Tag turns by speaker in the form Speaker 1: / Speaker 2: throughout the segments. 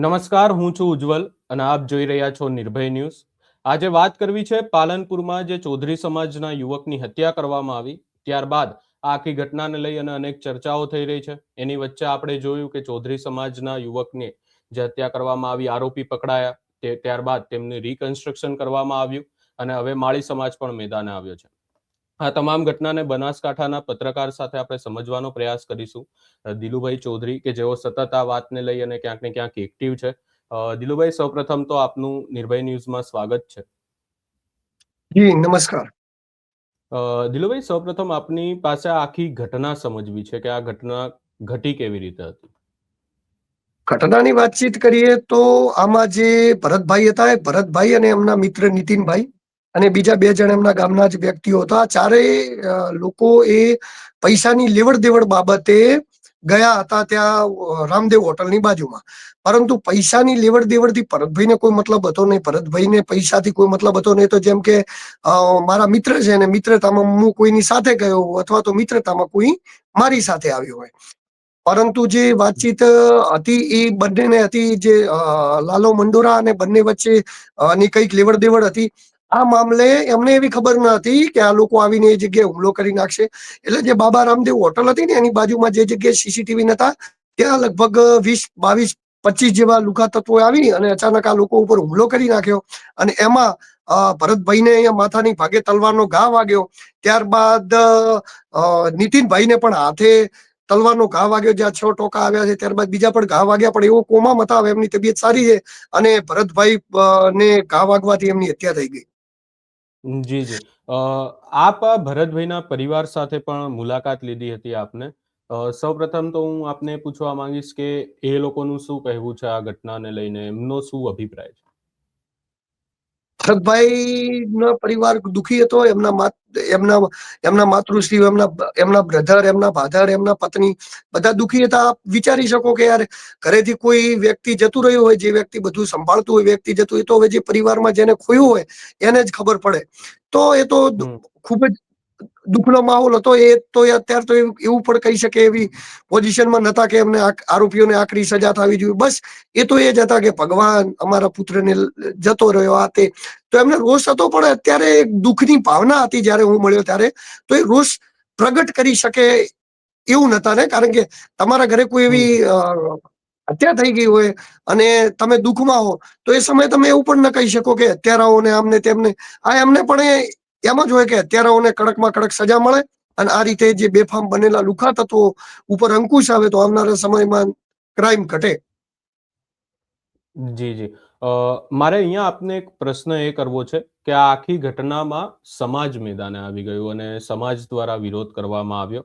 Speaker 1: નમસ્કાર, હું છું ઉજ્જવલ અને આપ જોઈ રહ્યા છો નિર્ભય ન્યૂઝ. આજે વાત કરવી છે પાલનપુરમાં જે ચૌધરી સમાજના યુવકની હત્યા કરવામાં આવી ત્યારબાદ આ આખી ઘટનાને લઈ અને અનેક ચર્ચાઓ થઈ રહી છે. એની વચ્ચે આપણે જોયું કે ચૌધરી સમાજના યુવકને જે હત્યા કરવામાં આવી, આરોપી પકડાયા, ત્યારબાદ તેમનું રિકન્સ્ટ્રક્શન કરવામાં આવ્યું અને હવે માળી સમાજ પણ મેદાને આવ્યો છે. આ તમામ ઘટનાને બનાસકાંઠાના પત્રકાર સાથે આપણે સમજવાનો પ્રયાસ કરીશું. દિલુભાઈ ચૌધરી કે જેઓ સતત આ વાતને લઈ અને ક્યાંક ને ક્યાંક એક્ટિવ છે. દિલુભાઈ, સૌપ્રથમ તો આપનું નિર્ભય ન્યૂઝમાં સ્વાગત છે.
Speaker 2: જી નમસ્કાર.
Speaker 1: દિલુભાઈ, સૌપ્રથમ આપની પાસે આખી ઘટના સમજવી છે કે આ ઘટના ઘટી કેવી રીતે હતી.
Speaker 2: ઘટનાની વાતચીત કરીએ તો આમાં જે ભરતભાઈ હતા, એ ભરતભાઈ અને એમના મિત્ર નીતિનભાઈ અને બીજા 2 જણ એમના ગામના જ વ્યક્તિઓ હતા. ચારેય લોકો એ પૈસાની લેવડ દેવડ બાબતે ગયા હતા ત્યાં રામદેવ હોટલની બાજુમાં. પરંતુ પૈસાની લેવડ દેવડથી ભરતભાઈને કોઈ મતલબ હતો નહીં. ભરતભાઈને પૈસાથી કોઈ મતલબ હતો નહીં. તો જેમ કે મારા મિત્ર છે અને મિત્રતામાં હું કોઈની સાથે ગયો અથવા તો મિત્રતામાં કોઈ મારી સાથે આવ્યો હોય. પરંતુ જે વાતચીત હતી એ બંનેને હતી, જે લાલો મંડોરા અને બંને વચ્ચે ની કઈક લેવડ દેવડ હતી. આ મામલે એમને એવી ખબર ન હતી કે આ લોકો આવીને એ જગ્યાએ હુમલો કરી નાખશે. એટલે જે બાબા રામદેવ હોટલ હતી ને એની બાજુમાં જે જગ્યાએ સીસીટીવી નતા, ત્યાં લગભગ 20, 22, 25 જેવા લુકા તત્વો આવી અને અચાનક આ લોકો ઉપર હુમલો કરી નાખ્યો. અને એમાં ભરતભાઈને અહીંયા માથાની ભાગે તલવારનો ઘા વાગ્યો. ત્યારબાદ નીતિનભાઈને પણ હાથે તલવારનો ઘા વાગ્યો, જ્યાં 6 ટોકા આવ્યા છે. ત્યારબાદ બીજા પણ ઘા વાગ્યા, પણ એવો કોમામાં હતા. હવે એમની તબિયત સારી છે અને ભરતભાઈ ને ઘા વાગવાથી એમની હત્યા થઈ ગઈ.
Speaker 1: જી જી. આપ ભરતભાઈના પરિવાર સાથે પણ મુલાકાત લીધી હતી આપને. સૌપ્રથમ તો હું આપને પૂછવા માંગીશ કે એ લોકોનું શું કહેવું છે આ ઘટનાને લઈને, એમનો શું અભિપ્રાય છે.
Speaker 2: ભરતભાઈ નો પરિવાર દુખી હતો. એમના માતૃશ્રી, એમના બ્રધર, એમના ફાધર, એમના પત્ની બધા દુખી હતા. આપ વિચારી શકો કે યાર, ઘરેથી કોઈ વ્યક્તિ જતું રહ્યું હોય, જે વ્યક્તિ બધું સંભાળતું હોય, વ્યક્તિ જતું હોય, તો હવે જે પરિવારમાં જેને ખોયું હોય એને જ ખબર પડે. તો એ તો ખૂબ જ દુઃખનો માહોલ હતો. એ તો અત્યારે તો એવું પણ કહી શકે એવી પોઝિશનમાં નતા કે એમને આરોપીઓને આકરી સજા થવી જોઈએ. બસ એ તો એ જ હતા કે ભગવાન અમારા પુત્રને જતો રહ્યો આ તે. તો એમને રોષ હતો, પણ અત્યારે દુઃખની ભાવના હતી. જ્યારે હું મળ્યો ત્યારે તો એ રોષ પ્રગટ કરી શકે એવું નતા ને, કારણ કે તમારા ઘરે કોઈ એવી હત્યા થઈ ગઈ હોય અને તમે દુઃખમાં હો, તો એ સમયે તમે એવું પણ ન કહી શકો કે હત્યારાઓને આમને તેમને. આ એમને પણ એમ જ હોય કે હત્યારાઓને કડકમાં કડક સજા મળે અને આ રીતે જે બેફામ બનેલા લુખા તત્વો ઉપર અંકુશ આવે તો આવનારા સમયમાં ક્રાઇમ ઘટે.
Speaker 1: જી જી. મારે અહીંયા આપને એક પ્રશ્ન એ કરવો છે કે આ આખી ઘટનામાં સમાજ મેદાને આવી ગયું અને સમાજ દ્વારા વિરોધ કરવામાં આવ્યો.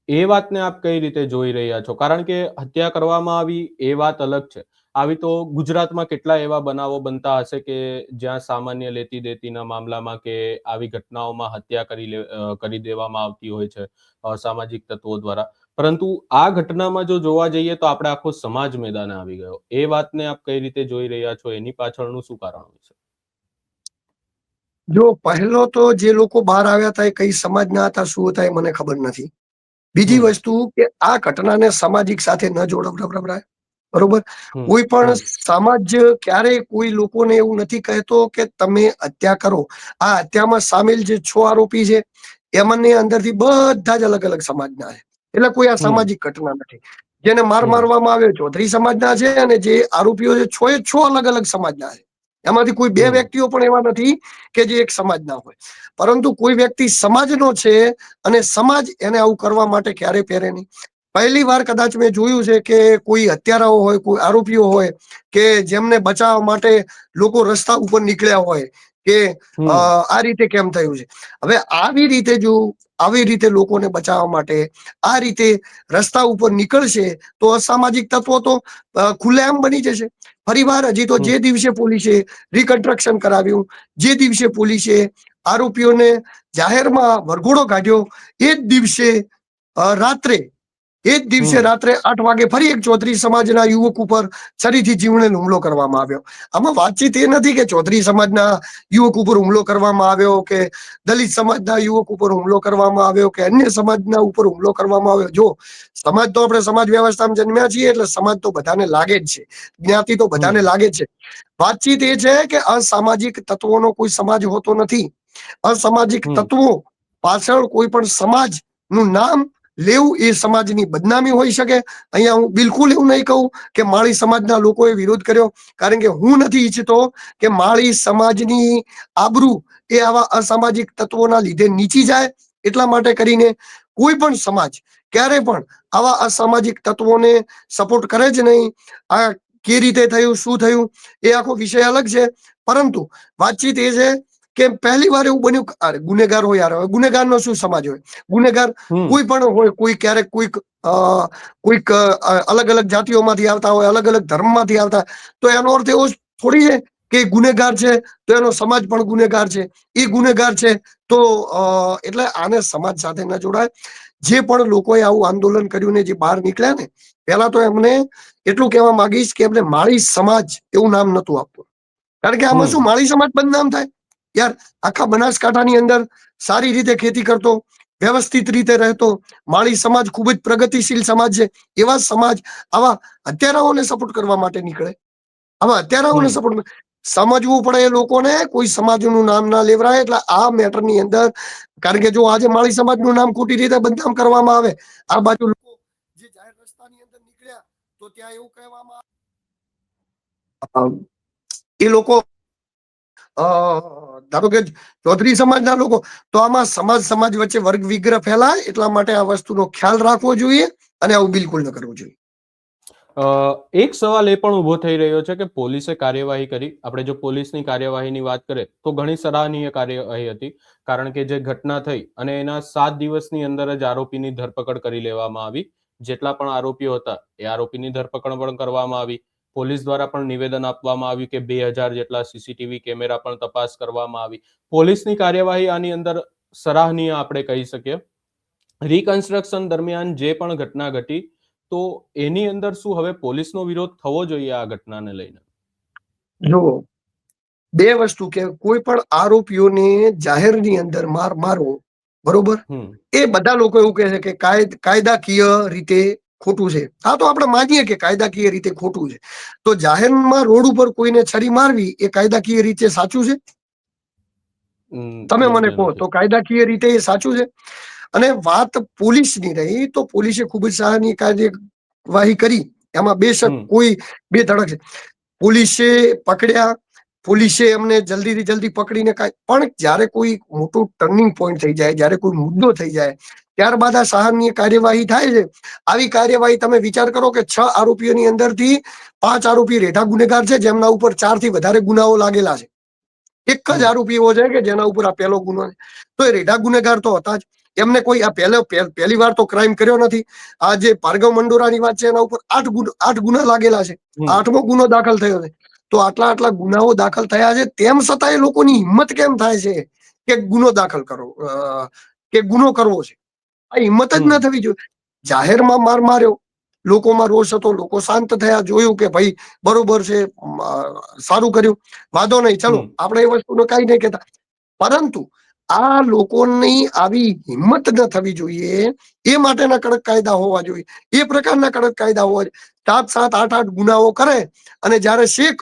Speaker 1: એ વાતને આપ કઈ રીતે જોઈ રહ્યા છો? કારણ કે હત્યા કરવામાં આવી એ વાત અલગ છે. આવી તો ગુજરાતમાં કેટલા એવા બનાવો બનતા હશે કે જ્યાં સામાન્ય લેતી દેતીના મામલામાં કે આવી ઘટનાઓમાં હત્યા કરી દેવામાં આવતી હોય છે અસામાજિક તત્વો દ્વારા. પરંતુ આ ઘટનામાં જો જોવા જઈએ તો આપણે આખો સમાજ મેદાને આવી ગયો. એ વાતને આપ કઈ રીતે જોઈ રહ્યા છો? એની પાછળનું શું કારણ હોય છે?
Speaker 2: જો પહેલો તો જે લોકો બહાર આવ્યા હતા એ કઈ સમાજના હતા, શું હતા, એ મને ખબર નથી. બીજી વસ્તુ કે આ ઘટનાને સામાજિક સાથે ન જોડવડાવરાય. બરોબર. કોઈ પણ સમાજ ક્યારેય કોઈ લોકોને એવું નથી કહેતો કે તમે હત્યા કરો. આ હત્યામાં સામેલ જે 6 આરોપી છે એમને અંદરથી બધા જ અલગ અલગ સમાજના છે. એટલે કોઈ આ સામાજિક ઘટના નથી. જેને મારવામાં આવ્યો ચૌધરી સમાજના છે અને જે આરોપીઓ છે 6 એ 6 અલગ અલગ સમાજના છે. એમાંથી કોઈ 2 વ્યક્તિઓ પણ એવા નથી કે જે એક સમાજના હોય. પરંતુ કોઈ વ્યક્તિ સમાજનો છે અને સમાજ એને આવું કરવા માટે ક્યારે પહેરે નહીં. પહેલી વાર કદાચ મેં જોયું છે કે કોઈ હત્યારાઓ હોય, કોઈ આરોપીઓ હોય કે જેમને બચાવવા માટે લોકો રસ્તા ઉપર નીકળ્યા હોય કે આ રીતે કેમ થયું છે. હવે આવી રીતે લોકોને બચાવવા માટે આ રીતે રસ્તા ઉપર નીકળશે તો અસામાજિક તત્વો તો ખુલ્લેઆમ બની જશે. ફરીવાર હજી તો જે દિવસે પોલીસે રિકન્સ્ટ્રક્શન કરાવ્યું, જે દિવસે પોલીસે આરોપીઓને જાહેરમાં વરઘોડો કાઢ્યો, એ જ દિવસે રાત્રે એ જ દિવસે રાત્રે 8 વાગે ફરી એક ચૌધરી સમાજના યુવક ઉપર છરીથી જીવલેણ હુમલો કરવામાં આવ્યો. આમાં વાતચીત એ નથી કે ચૌધરી સમાજના યુવક ઉપર હુમલો કરવામાં આવ્યો કે દલિત સમાજના યુવક ઉપર હુમલો કરવામાં આવ્યો કે અન્ય સમાજના ઉપર હુમલો કરવામાં આવ્યો. જો સમાજ તો આપણે સમાજ વ્યવસ્થામાં જન્મ્યા છીએ એટલે સમાજ તો બધાને લાગે જ છે, જ્ઞાતિ તો બધાને લાગે જ છે. વાતચીત એ છે કે અસામાજિક તત્વોનો કોઈ સમાજ હોતો નથી. અસામાજિક તત્વો પાછળ કોઈ પણ સમાજનું નામ લેવું એ સમાજની બદનામી હોઈ શકે. અહીંયા હું બિલકુલ એવું નહીં કહું કે માળી સમાજના લોકોએ વિરોધ કર્યો, કારણ કે હું નથી ઈચ્છતો કે માળી સમાજની આબરૂ એ આવા અસામાજિક તત્વોના લીધે નીચી જાય. એટલા માટે કરીને કોઈ પણ સમાજ ક્યારે પણ આવા અસામાજિક તત્વોને સપોર્ટ કરે જ નહીં. આ કે રીતે થયું, શું થયું એ આખો વિષય અલગ છે. પરંતુ વાતચીત એ છે કે પહેલી વાર એવું બન્યું, ગુનેગાર હોય યાર, હવે ગુનેગારનો શું સમાજ હોય? ગુનેગાર કોઈ પણ હોય, કોઈ ક્યારેક કોઈક અલગ અલગ જાતિઓમાંથી આવતા હોય, અલગ અલગ ધર્મમાંથી આવતા, તો એનો અર્થ એવો થોડી છે કે ગુનેગાર છે તો એનો સમાજ પણ ગુનેગાર છે. એ ગુનેગાર છે તો એટલે આને સમાજ સાથે ન જોડાય. જે પણ લોકોએ આવું આંદોલન કર્યું ને જે બહાર નીકળ્યા ને, પહેલા તો એમને એટલું કહેવા માંગીશ કે એમને માળી સમાજ એવું નામ નતું આપતું. કારણ કે આમાં શું માળી સમાજ બદનામ થાય? યાર, આખા બનાસકાંઠાની અંદર સારી રીતે ખેતી કરતો, વ્યવસ્થિત રીતે રહેતો માળી સમાજ ખૂબ જ પ્રગતિશીલ સમાજ છે. એવા સમાજ આવા હત્યારાઓને સપોર્ટ કરવા માટે નીકળે? આવા હત્યારાઓને સપોર્ટ સમજવું પડે એ લોકોને. કોઈ સમાજનું નામ ના લેવરાય. એટલે આ મેટરની અંદર, કારણ કે જો આજે માળી સમાજનું નામ ખોટી રીતે બદનામ કરવામાં આવે, આ બાજુ લોકો જે જાહેર રસ્તાની અંદર નીકળ્યા તો ત્યાં એવું કહેવામાં એ લોકો ધારો કે ચૌધરી સમાજના લોકો, તો આમાં સમાજ વચ્ચે વર્ગ વિગ્રહ ફેલાય. એટલા માટે આ વસ્તુનો ખ્યાલ રાખવો જોઈએ અને આવું બિલકુલ ન કરવું જોઈએ.
Speaker 1: એક સવાલ એ પણ ઉભો થઈ રહ્યો છે કે પોલીસે કાર્યવાહી કરી. આપણે જો પોલીસની કાર્યવાહીની વાત કરીએ તો ઘણી સરાહનીય કાર્યવાહી હતી, કારણ કે જે ઘટના થઈ અને એના 7 દિવસની અંદર જ આરોપીની ધરપકડ કરી લેવામાં આવી. જેટલા પણ આરોપીઓ હતા એ આરોપીની ધરપકડ પણ કરવામાં આવી. પોલીસ દ્વારા પણ નિવેદન આપવામાં આવ્યું કે 2000 જેટલા સીસીટીવી કેમેરા પણ તપાસ કરવામાં આવી. પોલીસની કાર્યવાહી આની અંદર સરાહનીય આપણે કહી શકીએ. રિકન્સ્ટ્રક્શન દરમિયાન જે પણ ઘટના ઘટી, તો એની અંદર શું હવે પોલીસનો વિરોધ થવો જોઈએ આ ઘટનાને લઈને?
Speaker 2: જો બે વસ્તુ કે કોઈ પણ આરોપીઓને જાહેરની અંદર મારવો, બરોબર, એ બધા લોકો એવું કહે છે કે કાયદાકીય રીતે ખોટું છે. હા, તો આપણે માનીએ કે કાયદાકીય રીતે ખોટું છે. તો જાહેરમાં રોડ ઉપર કોઈને છરી મારવી એ કાયદાકીય રીતે સાચું છે? તમે મને કહો તો કાયદાકીય રીતે એ સાચું છે? અને વાત પોલીસની રહી તો પોલીસે ખૂબ જ સારી કાર્યવાહી કરી. એમાં બેશક કોઈ બે ધડક છે. પોલીસે પકડ્યા, પોલીસે એમને જલ્દીથી જલ્દી પકડીને પણ જ્યારે કોઈ મોટું ટર્નિંગ પોઈન્ટ થઈ જાય, જ્યારે કોઈ મુદ્દો થઈ જાય, ત્યારબાદ આ સહાયની કાર્યવાહી થાય છે. આવી કાર્યવાહી તમે વિચાર કરો કે 6 આરોપીઓની અંદરથી 5 આરોપી રેઢા ગુનેગાર છે, જેમના ઉપર 4 થી વધારે ગુનાઓ લાગેલા છે. એક જ આરોપી એવો છે કે જેના ઉપર આ પહેલો ગુનો છે. તો એ રેઢા ગુનેગાર તો હતા જ. એમને કોઈ આ પહેલી વાર તો ક્રાઇમ કર્યો નથી. આ જે ભાર્ગવ મંડોરાની વાત છે, એના ઉપર 8 ગુના લાગેલા છે. 8મો ગુનો દાખલ થયો છે. તો આટલા ગુનાઓ દાખલ થયા છે, તેમ છતાં એ લોકોની હિંમત કેમ થાય છે કે ગુનો દાખલ કરો, કે ગુનો કરવો છે? આ હિંમત જ ન થવી જોઈએ. જાહેરમાં માર માર્યો, લોકોમાં રોષ હતો, લોકો શાંત થયા, જોયું કે ભાઈ બરોબર છે, સારું કર્યું, વાંધો નહીં, ચલો આપણે એ વસ્તુનો કઈ નહીં કહેતા. પરંતુ આ લોકોની આવી હિંમત ન થવી જોઈએ. એ માટેના કડક કાયદા હોવા જોઈએ. એ પ્રકારના કડક કાયદા હોવા જોઈએ. 7, 8 ગુનાઓ કરે અને જ્યારે શેખ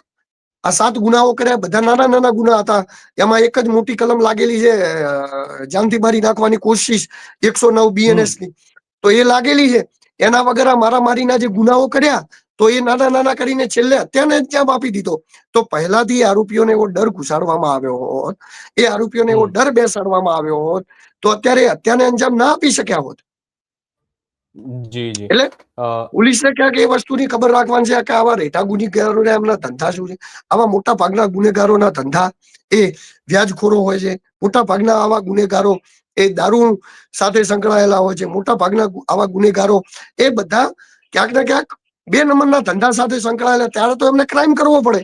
Speaker 2: આ 7 ગુનાઓ કર્યા, બધા નાના નાના ગુના હતા. એમાં એક જ મોટી કલમ લાગેલી છે, જાનથી મારી નાખવાની કોશિશ, 109 BNS ની, તો એ લાગેલી છે. એના વગર આ મારામારીના જે ગુનાઓ કર્યા, તો એ નાના નાના કરીને છેલ્લે હત્યાને અંજામ આપી દીધો. તો પહેલાથી આરોપીઓને એવો ડર ઘુસાડવામાં આવ્યો હોત, એ આરોપીઓને એવો ડર બેસાડવામાં આવ્યો હોત, તો અત્યારે હત્યાને અંજામ ના આપી શક્યા હોત.
Speaker 1: જી જી.
Speaker 2: એટલે પોલીસને ક્યાંક એ વસ્તુની ખબર રાખવાની છે કે આવા રેઢા ગુનેગારોને એમના ધંધા શું છે. આવા મોટા ભાગના ગુનેગારોના ધંધા એ વ્યાજખોરો હોય છે. મોટા ભાગના આવા ગુનેગારો એ દારૂ સાથે સંકળાયેલા હોય છે. મોટા ભાગના આવા ગુનેગારો એ બધા ક્યાંક ને ક્યાંક 2 નંબરના ધંધા સાથે સંકળાયેલા. ત્યારે તો એમને ક્રાઇમ કરવો પડે.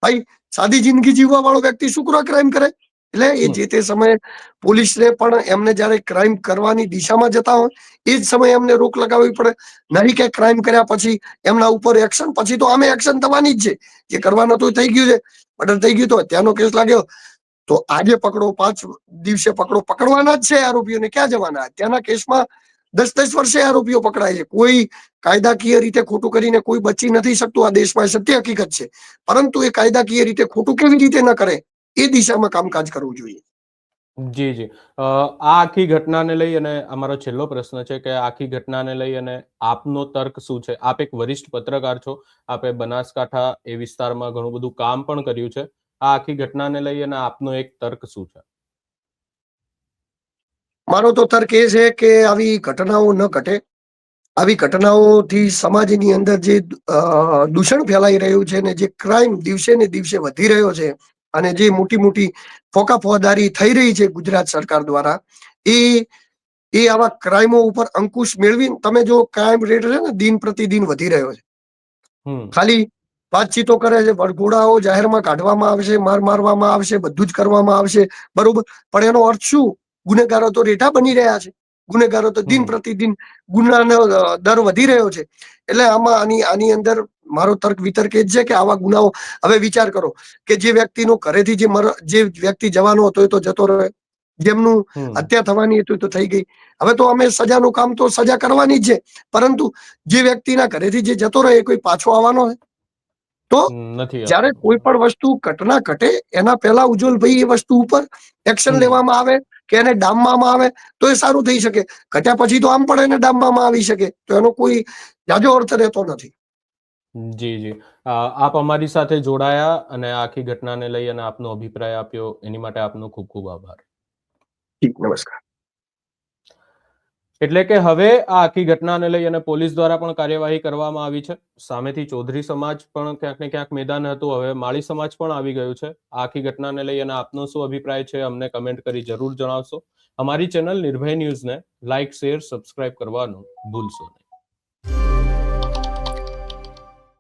Speaker 2: ભાઈ, સાદી જિંદગી જીવવા વાળો વ્યક્તિ શું કરવા ક્રાઇમ કરે? એટલે એ જે તે સમયે પોલીસને પણ એમને જયારે ક્રાઇમ કરવાની દિશામાં જતા હોય એ જ સમયે એમને રોક લગાવવી પડે. નહીં કે ક્રાઇમ કર્યા પછી એમના ઉપર એક્શન, પછી તો આમે એક્શન થવાની જ છે. જે કરવાનું હતું થઈ ગયું છે, મર્ડર થઈ ગયું, તો હત્યાનો કેસ લાગ્યો તો આજે પકડો, 5 દિવસે પકડો, પકડવાના જ છે આરોપીઓને. ક્યાં જવાના? ત્યાંના કેસમાં 10-10 વર્ષે આરોપીઓ પકડાય છે. કોઈ કાયદાકીય રીતે ખોટું કરીને કોઈ બચી નથી શકતું આ દેશમાં, સત્ય હકીકત છે. પરંતુ એ કાયદાકીય રીતે ખોટું કેવી રીતે ન કરે એ દિશામાં કામકાજ કરવું જોઈએ.
Speaker 1: જી જી. આ આખી ઘટનાને લઈ અને અમારો છેલ્લો પ્રશ્ન છે કે આખી ઘટનાને લઈ અને આપનો તર્ક શું છે? આપ એક વરિષ્ઠ પત્રકાર છો, આપે બનાસકાંઠા એ વિસ્તારમાં ઘણું બધું કામ પણ કર્યું છે. આ આખી ઘટનાને લઈ અને આપનો એક તર્ક શું છે?
Speaker 2: મારો તો તર્ક એ છે કે આવી ઘટનાઓ ન ઘટે. આવી ઘટનાઓથી સમાજની અંદર જે દૂષણ ફેલાઈ રહ્યું છે ને જે ક્રાઇમ દિવસે ને દિવસે વધી રહ્યો છે અને જે મોટી મોટી ફોકાફોજદારી થઈ રહી છે ગુજરાત સરકાર દ્વારા, એ આવા ક્રાઇમો ઉપર અંકુશ મેળવી, તમે જો ક્રાઇમ રેટ છે ને દિન પ્રતિદિન વધી રહ્યો છે. ખાલી વાતચીતો કરે છે, વરઘોડાઓ જાહેરમાં કાઢવામાં આવશે, માર મારવામાં આવશે, બધું જ કરવામાં આવશે, બરોબર. પણ એનો અર્થ શું? ગુનેગારો તો રેઠા બની રહ્યા છે. ગુનેગારો તો દિન પ્રતિદિન ગુનાનો દર વધી રહ્યો છે. એટલે આમાં આની અંદર મારો તર્ક વિતર્ક એ જ છે કે આવા ગુનાઓ, હવે વિચાર કરો કે જે વ્યક્તિનો ઘરેથી જે વ્યક્તિ જવાનો હતો એ તો જતો રહે, જેમનું હત્યા થવાની હતી તો થઈ ગઈ. હવે તો અમે સજાનું કામ તો સજા કરવાની જ છે, પરંતુ જે વ્યક્તિના ઘરેથી જે જતો રહે એ કોઈ પાછો આવવાનો છે? તો
Speaker 1: નથી
Speaker 2: જ્યારે કોઈ પણ વસ્તુ ઘટના ઘટે એના પહેલા ઉજ્જવલભાઈ એ વસ્તુ ઉપર એક્શન લેવામાં આવે કે એને ડામવામાં આવે તો એ સારું થઈ શકે. ઘટ્યા પછી તો આમ પણ એને ડામવામાં આવી શકે, તો એનો કોઈ જાજો અર્થ રહેતો નથી.
Speaker 1: જી જી. આપ અમારી સાથે જોડાયા અને આખી ઘટનાને લઈ અને આપનો અભિપ્રાય આપ્યો એની માટે આપનો ખૂબ ખૂબ આભાર.
Speaker 2: ઠીક, નમસ્કાર.
Speaker 1: એટલે કે હવે આ આખી ઘટનાને લઈ અને પોલીસ દ્વારા પણ કાર્યવાહી કરવામાં આવી છે. સામેથી ચૌધરી સમાજ પણ ક્યાંક ને ક્યાંક મેદાન હતું, હવે માળી સમાજ પણ આવી ગયું છે. આ આખી ઘટનાને લઈ અને આપનો શું અભિપ્રાય છે અમને કમેન્ટ કરી જરૂર જણાવશો. અમારી ચેનલ નિર્ભય ન્યૂઝને લાઇક, શેર, સબસ્ક્રાઇબ કરવાનું ભૂલશો નહીં.